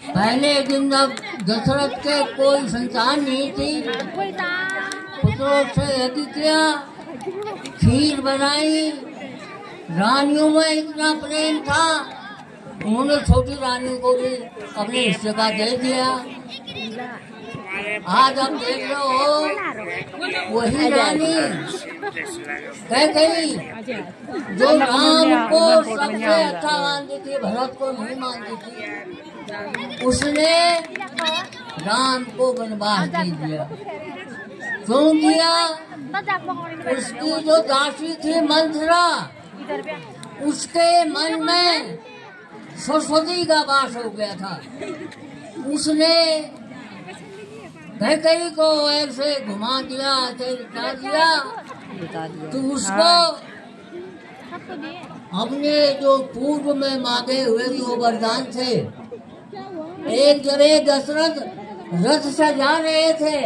पहले दिन जब दशरथ के कोई संतान नहीं थी, पुत्रों से यज्ञ किया, खीर बनाई, रानियों में इतना प्रेम था, उन्होंने छोटी रानी को भी अपने हिस्से का दे दिया। आज आप देख रहे हो वही रानी कैकेयी जो राम को सबसे अच्छा मानती थी, भरत को नहीं मानती थी, उसने राम को वनवास दे दिया। क्यों दिया? उसकी जो दासी थी मंथरा, उसके मन में सरस्वती का वास हो गया था। उसने कैकेयी को ऐसे घुमा दिया, बता दिया तो उसको अपने जो पूर्व में मांगे हुए जो वरदान थे, एक जगह दशरथ रथ से जा रहे थे,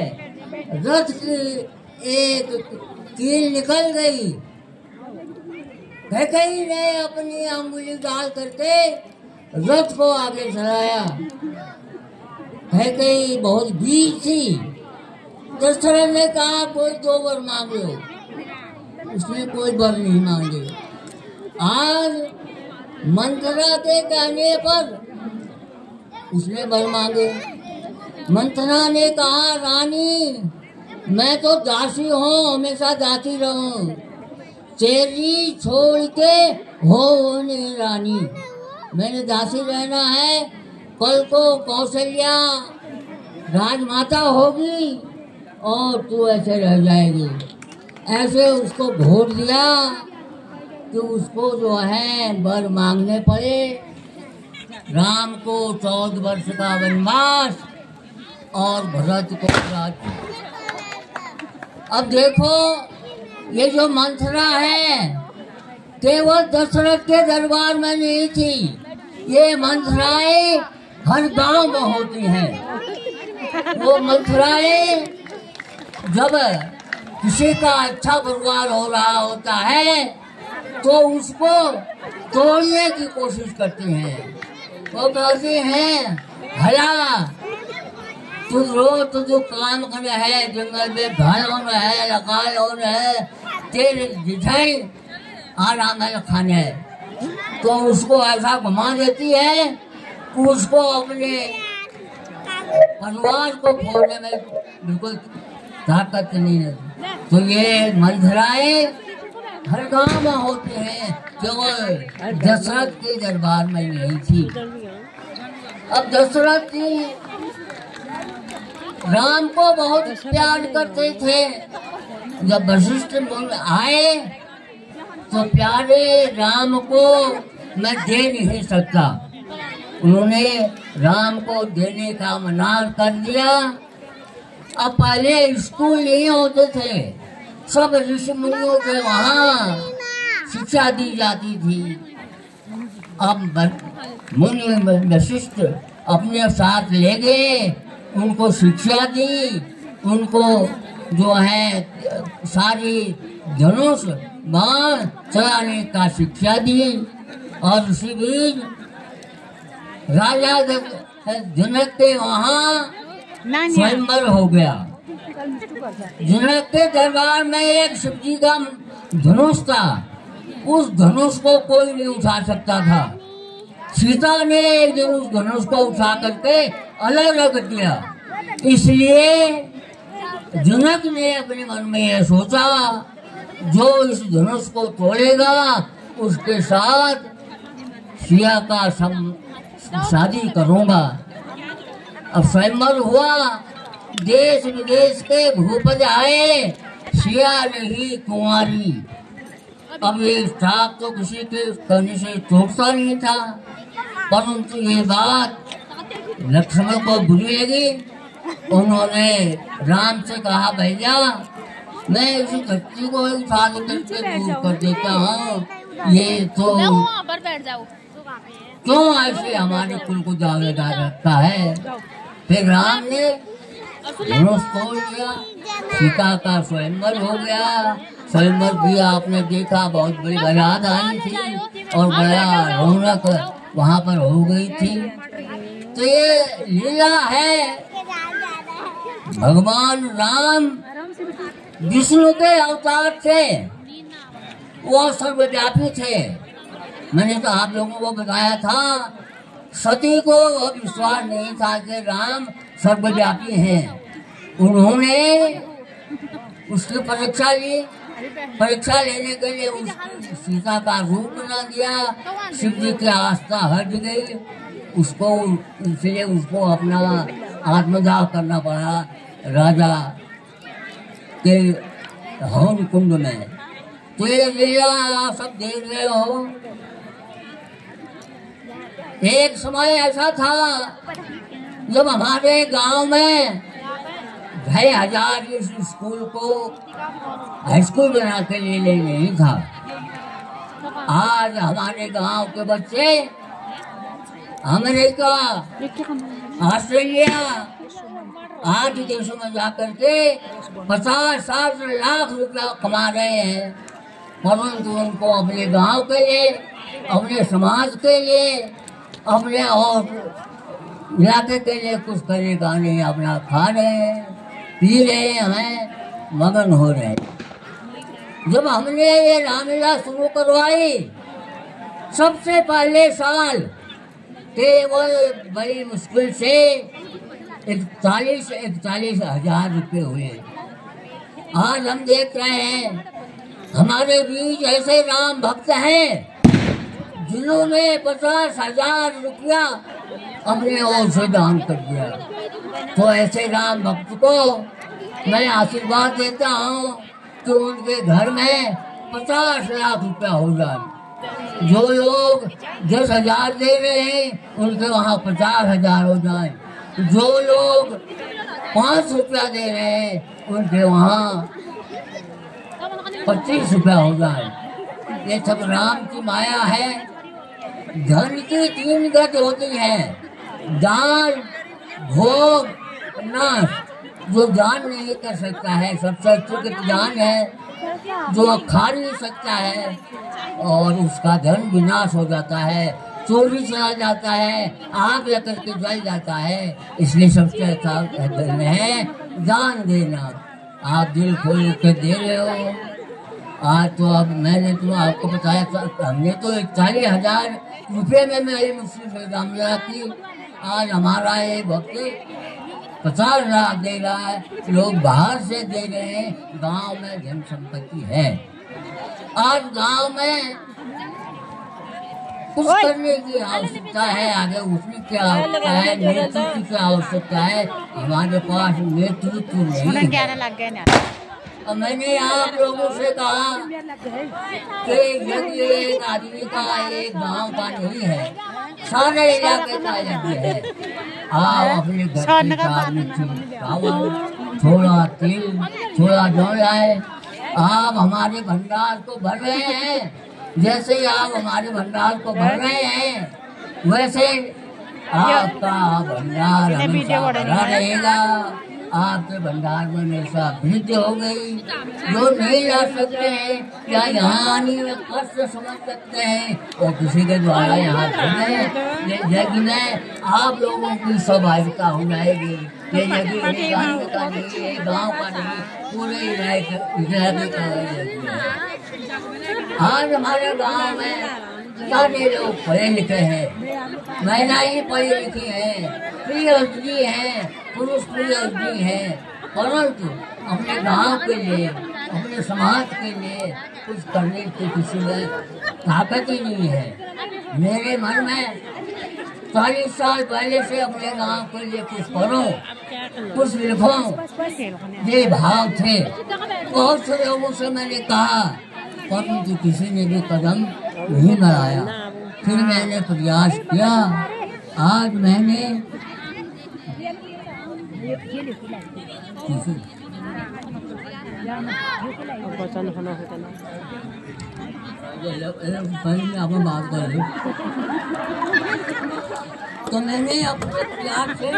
रथ की एक कील निकल गई, कैकेयी ने अपनी अंगुली डाल करके रथ को आगे चलाया। कैकेयी बहुत वीर थी। दशरथ ने कहा कोई 2 वर मांग लो, उसने कोई वर नहीं मांगे। आज मंथरा के कहने पर उसने वर मांगे। मंथरा ने कहा रानी मैं तो दासी हूँ, हमेशा दासी रहूं, तेरी छोड़ के हो नहीं रानी, मैंने दासी रहना है। कल को कौशल्या राजमाता होगी और तू ऐसे रह जाएगी। ऐसे उसको घोट दिया कि उसको जो है वर मांगने पड़े। राम को 14 वर्ष का वनवास और भरत को राज्य। अब देखो ये जो मंथरा है केवल दशरथ के दरबार में नहीं थी, ये मंथराएं हर गांव में होती हैं। वो मंथराएं जब किसी का अच्छा व्यवहार हो रहा होता है तो उसको तोड़ने की कोशिश करती हैं। वो कहती हैं भला तू रोज जो काम कर है, जंगल में भल होना है, लगाल होना है, तेरे जिठाई आराम है खाने है, तो उसको ऐसा घुमा देती है कि उसको अपने परिवार को फोड़ने में बिल्कुल ताकत नहीं है। तो ये मंथराएं हर गांव में होती हैं, केवल दशरथ के दरबार में नहीं थी। अब दशरथ जी राम को बहुत प्यार करते थे। जब वशिष्ठ आए तो प्यारे राम को मैं दे नहीं सकता, उन्होंने राम को देने का मना कर दिया। अब पहले स्कूल नहीं होते थे, सब ऋषि मुनियों के वहाँ शिक्षा दी जाती थी। अब मुनि वशिष्ठ अपने साथ ले गए, उनको शिक्षा दी, उनको जो है सारी धनुष बाण चलाने का शिक्षा दी। और उसी बीच राजा जनक के वहाँ स्वयंवर हो गया। जनक के दरबार में एक शिव जी का धनुष था, उस धनुष को कोई नहीं उठा सकता था। सीता ने एक दिन उस धनुष को उठा करके अलग रख दिया। इसलिए जनक ने अपने मन में यह सोचा जो इस धनुष को तोड़ेगा उसके साथ सिया का शादी करूंगा। अब स्वयंवर हुआ, देश विदेश के भूपति आए, सिया नहीं कुंवारी। अब ये साथ तो किसी के कहने से टूटता नहीं था, परंतु ये बात लक्ष्मण को बुरी लगी। उन्होंने राम से कहा भैया मैं इस बच्ची को उठा करके दूर कर देता हूँ, ये तो क्यों ऐसे हमारे कुल को दावेदार रखता है। फिर राम ने धनुष तोड़ दिया, सीता का स्वयंवर हो गया। स्वयंवर भी आपने देखा, बहुत बड़ी बारात आई थी और बड़ा रौनक वहाँ पर हो गई थी। तो ये लीला है, भगवान राम विष्णु के अवतार थे, वो सर्वव्यापी थे। मैंने तो आप लोगों को बताया था, सती को विश्वास नहीं था कि राम सर्वव्यापी हैं। उन्होंने उसकी परीक्षा ली, परीक्षा लेने के लिए उसकी सीता का रूप बना दिया। शिव जी की आस्था हट गई, उसको इसलिए उसको अपना आत्मदाह करना पड़ा राजा के हवन कुंड में। तो ये लीला आप सब देख रहे हो। एक समय ऐसा था जब हमारे गांव में 2500 स्कूल को हाई स्कूल बना के लिए नहीं था। आज हमारे गांव के बच्चे अमेरिका, ऑस्ट्रेलिया आदि देशों में जाकर के 50-60 लाख रुपया कमा रहे हैं, परंतु उनको अपने गांव के लिए, अपने समाज के लिए, अपने और इलाके के लिए कुछ करने का नहीं। अपना खा रहे हैं, पी रहे हैं, हमें मगन हो रहे हैं। जब हमने ये रामलीला शुरू करवाई, सबसे पहले साल केवल बड़ी मुश्किल से 41 हजार रुपये हुए। आज हम देख रहे हैं हमारे बीच ऐसे राम भक्त हैं जिन्होंने 50,000 रुपया अपने ओर से दान कर दिया। तो ऐसे राम भक्त को मैं आशीर्वाद देता हूँ कि उनके घर में 50 लाख रुपया हो जाए। जो लोग 10,000 दे रहे हैं उनके वहाँ 50,000 हो जाए। जो लोग 5 रुपया दे रहे हैं उनके वहाँ 25 रुपया हो जाए। ये सब राम की माया है। धन की 3 गति होती है, दान, भोग, नाश। जो दान नहीं कर सकता है, सबसे अच्छी दान है। जो खा नहीं सकता है और उसका धन विनाश हो जाता है, चोरी चला जाता है, आग लेकर के जल जाता है। इसलिए सबसे अच्छा धन है दान देना। आप दिल खोल के दे रहे हो। आज तो अब मैंने तो आपको बताया था, हमने तो 40,000 रुपये में मेरी मुश्किल से रामलीला की। आज हमारा ये भक्त 50 लाख दे रहा है। लोग बाहर से दे रहे हैं। गांव में धन संपत्ति है। आज गांव में कुछ करने की आवश्यकता है, आगे उठने की आवश्यकता है, नेतृत्व की आवश्यकता है। हमारे पास नेतृत्व नहीं है। और मैंने आप लोगों से कहा कि यज्ञ एक आदमी का, एक गांव का नहीं है, सारे इलाके का यज्ञ है। आप अपने घर की चावल, थोड़ा तेल, थोड़ा जौ लाए। आप हमारे भंडार को भर रहे हैं। जैसे ही आप हमारे भंडार को भर रहे हैं, वैसे आपका भंडार हमेशा भरा रहेगा। आपके भंडार में हमेशा वृद्धि हो गई। जो नहीं ला सकते हैं या यहाँ आने में कष्ट समझ सकते हैं, और किसी के द्वारा यहाँ यज्ञ में आप लोगों की सहभागिता हो जाएगी। ये यज्ञ गाँव का नहीं है, गाँव का नहीं, पूरे इलाके का यज्ञ है। आज हमारे गांव में सारे लोग पढ़े लिखे हैं, महिलाएं पढ़ी लिखी हैं, प्रियजी हैं, पुरुष प्रियजी हैं, परंतु अपने गांव के लिए, अपने समाज के लिए कुछ करने की किसी में ताकत ही नहीं है। मेरे मन में 40 साल पहले से अपने गांव के लिए कुछ करो, कुछ लिखो, ये भाव थे। बहुत से लोगों से मैंने कहा, परंतु किसी ने भी कदम नहीं बढ़ाया। फिर मैंने प्रयास किया। आज मैंने आपको बात कर ली, तो मैंने अपने प्रयास से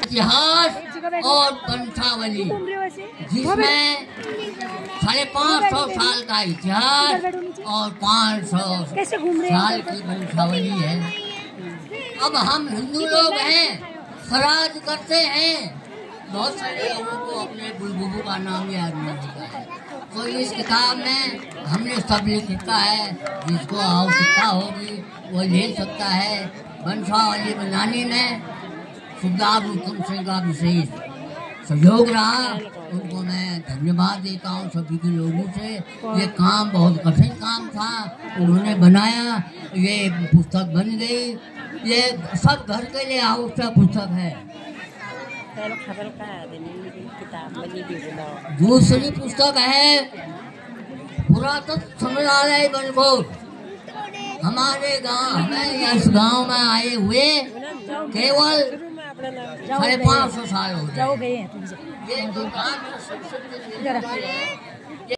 इतिहास और वंशावली, जिसमें 550 साल का इतिहास और 500 साल की वंशावली है। अब हम हिंदू लोग हैं, श्राद्ध करते हैं, बहुत सारे लोगों को अपने बुलबुबू का नाम याद नहीं होता है, तो इस किताब में हमने सब लिख लिखा है, जिसको आवश्यकता होगी वो ले सकता है। वंशावली बनाने में सुखदाब हुकुम सिंह का विशेष सहयोग रहा, उनको मैं धन्यवाद देता हूँ सभी के लोगों से। ये काम बहुत कठिन काम था, उन्होंने बनाया, ये पुस्तक बन गई, ये सब घर के लिए आवश्यक पुस्तक है। दूसरी पुस्तक है पुरातत्व संग्रहालय बनकोट। हमारे गांव, हमें इस गांव में आए हुए केवल 550 साल हो गए। ये दुकान